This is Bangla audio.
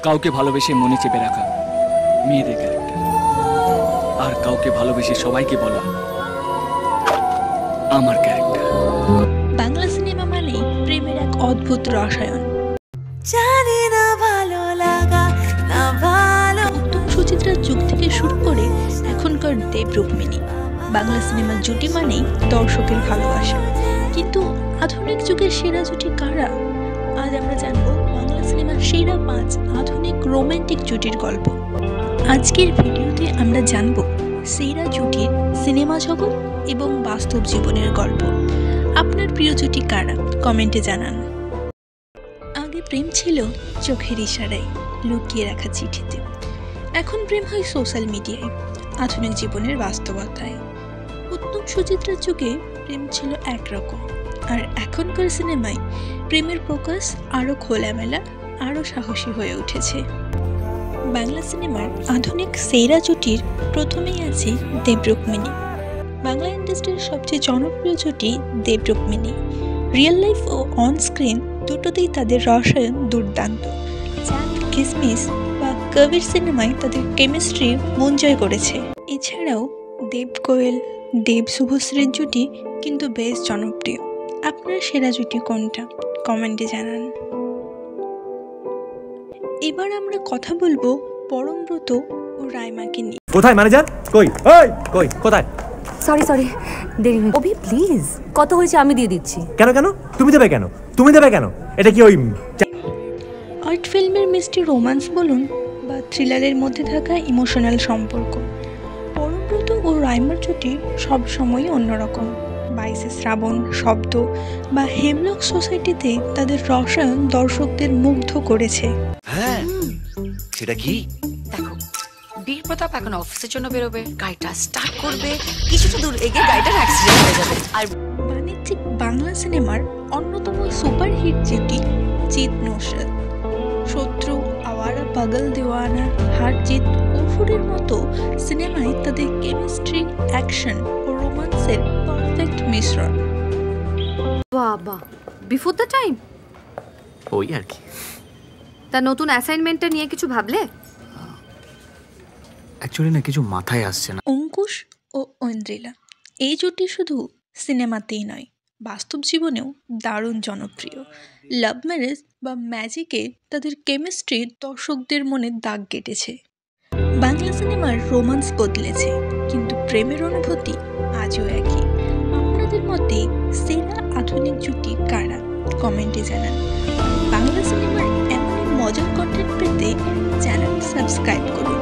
কাউকে ভালোবেসে মনে চেপে রাখা মেয়েদের ক্যারেক্টার, আর কাউকে ভালোবেসে সবাইকে বলা আমার ক্যারেক্টার। বাংলা সিনেমা মানেই প্রেমের এক অদ্ভুত রসায়ন। জানি না ভালো লাগা না ভালো। উত্তম সুচিত্রার যুগ থেকে শুরু করে এখনকার দেব রুক্মিণী, বাংলা সিনেমার জুটি মানেই দর্শকের ভালোবাসা। কিন্তু আধুনিক যুগের সেরা জুটি কারা? আজ আমরা জানবো বাংলা সিনেমার সেরা 5 আধুনিক রোমান্টিক জুটির গল্প। আজকের ভিডিওতে আমরা জানবো সেরা জুটির সিনেমা জগৎ এবং বাস্তব জীবনের গল্প। আপনার প্রিয় জুটি কারা? কমেন্টে জানান। আগে প্রেম ছিল চোখের ইশারায়, লুকিয়ে রাখা চিঠিতে। এখন প্রেম হয় সোশ্যাল মিডিয়ায়, আধুনিক জীবনের বাস্তবতায়। উত্তম সুচিত্রার যুগে প্রেম ছিল একরকম, আর এখনকার সিনেমায় প্রেমের প্রকাশ আরও খোলামেলা, আরও সাহসী হয়ে উঠেছে। বাংলা সিনেমার আধুনিক সেরা জুটির প্রথমেই আছে দেব রুক্মিণী। বাংলা ইন্ডাস্ট্রির সবচেয়ে জনপ্রিয় জুটি দেব রুক্মিণী। রিয়েল লাইফ ও অন স্ক্রিন দুটোতেই তাদের রসায়ন দুর্দান্ত। চাঁদ কিসমিস বা কবির সিনেমায় তাদের কেমিস্ট্রি মন জয় করেছে। এছাড়াও দেব কোয়েল, দেব শুভশ্রীর জুটি কিন্তু বেশ জনপ্রিয়। আপনার সেরা জুটি কোনটা? কমেন্টে জানান। এবার আমরা কথা বলবো পরমব্রত ও রাইমাকে নিয়ে। কোথায় ম্যানেজার? কই কই কোথায়? সরি দেরি হয়ে। অভি প্লিজ, কত হয়েছে আমি দিয়ে দিচ্ছি। কেন কেন তুমি দেবে কেন? তুমি দেবে কেন? এটা কি ওই আর্ট ফিল্মের মিষ্টি রোম্যান্স বলুন বা থ্রিলারের মধ্যে থাকা ইমোশনাল সম্পর্ক, পরমব্রত ও রাইমার জুটি সবসময়ই অন্যরকম। 22 শ্রাবণ, শব্দ বা হেমলক সোসাইটিতে তাদের রসায়ন দর্শকদের মুগ্ধ করেছে। হ্যাঁ, সেটা কি? দেখো, বীর প্রতাপ এখন অফিসের জন্য বেরোবে, গাড়িটা স্টার্ট করবে, কিছুটা দূর এগিয়ে গাড়িটার অ্যাক্সিডেন্ট হয়ে যাবে। আর বাণিজ্যিক বাংলা সিনেমার অন্যতম সুপারহিট জুটি জিৎ নৌশাদ। শত্রু, আওয়ারা পাগল দিওয়ানা, হার জিত, অসুরের মতো সিনেমায় তাদের কেমিস্ট্রি, অ্যাকশন ও রোমান্সের পারফেক্ট মিশ্রণ। বাবা, বিফোর দ্য টাইম। ওই আর কি। তা নতুন অ্যাসাইনমেন্টটা নিয়ে কিছু ভাবলে? অ্যাকচুয়ালি না, কিছু মাথায় আসছে না। অঙ্কুশ ও ঐন্দ্রিলা, এই জুটি শুধু সিনেমাতেই নয়, বাস্তব জীবনেও দারুণ জনপ্রিয়। লাভ ম্যারেজ বা ম্যাজিকে তাদের কেমিস্ট্রি দর্শকদের মনে দাগ কেটেছে। বাংলা সিনেমার রোমান্স বদলেছে, কিন্তু প্রেমের অনুভূতি আজও একই। আপনাদের মতে সেরা আধুনিক জুটি কারা? কমেন্টে জানান। বাংলা সিনেমার এমন মজার কন্টেন্ট পেতে চ্যানেল সাবস্ক্রাইব করুন।